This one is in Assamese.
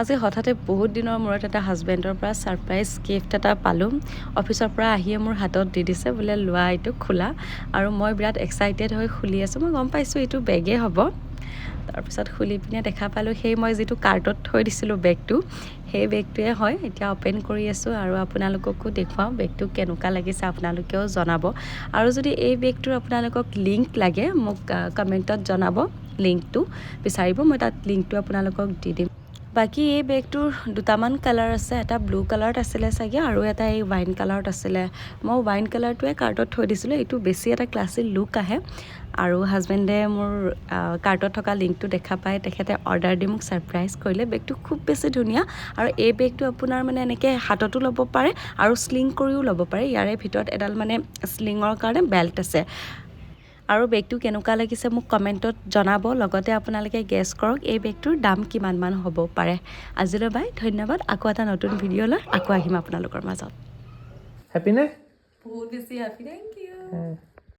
আজি হঠাতে বহুত দিনৰ মূৰত এটা হাজবেণ্ডৰ পৰা ছাৰপ্ৰাইজ গিফ্ট এটা পালোঁ। অফিচৰ পৰা আহিয়ে মোৰ হাতত দি দিছে বোলে লোৱা এইটো খোলা, আৰু মই বিৰাট এক্সাইটেড হৈ খুলি আছোঁ। মই গম পাইছোঁ এইটো বেগেই হ'ব। তাৰপিছত খুলি পিনে দেখা পালোঁ সেই মই যিটো কাৰ্টত থৈ দিছিলোঁ বেগটো, সেই বেগটোৱে হয়। এতিয়া অ'পেন কৰি আছোঁ আৰু আপোনালোককো দেখুৱাওঁ বেগটো কেনেকুৱা লাগিছে, আপোনালোকেও জনাব। আৰু যদি এই বেগটোৰ আপোনালোকক লিংক লাগে মোক কমেণ্টত জনাব, লিংকটো বিচাৰিব, মই তাত লিংকটো আপোনালোকক দি দিম। বাকী এই বেগটোৰ দুটামান কালাৰ আছে, এটা ব্লু কালাৰত আছিলে চাগে আৰু এটা এই ৱাইন কালাৰত আছিলে। মই ৱাইন কালাৰটোৱে কাৰ্টত থৈ দিছিলোঁ, এইটো বেছি এটা ক্লাছী লুক আহে। আৰু হাজবেণ্ডে মোৰ কাৰ্টত থকা লিংকটো দেখা পাই তেখেতে অৰ্ডাৰ দি মোক ছাৰপ্ৰাইজ কৰিলে। বেগটো খুব বেছি ধুনীয়া, আৰু এই বেগটো আপোনাৰ মানে এনেকৈ হাততো ল'ব পাৰে আৰু স্লিং কৰিও ল'ব পাৰে। ইয়াৰে ভিতৰত এডাল মানে স্লিঙৰ কাৰণে বেল্ট আছে। আৰু বেগটো কেনেকুৱা লাগিছে মোক কমেণ্টত জনাব। লগতে আপোনালোকে গেছ কৰক এই বেগটোৰ দাম কিমানমান হ'ব পাৰে। আজিলৈ বাই, ধন্যবাদ। আকৌ এটা নতুন ভিডিঅ' লৈ আকৌ আহিম আপোনালোকৰ মাজত। হেপী নে? বহুত বেছি হেপী, থেংক ইউ।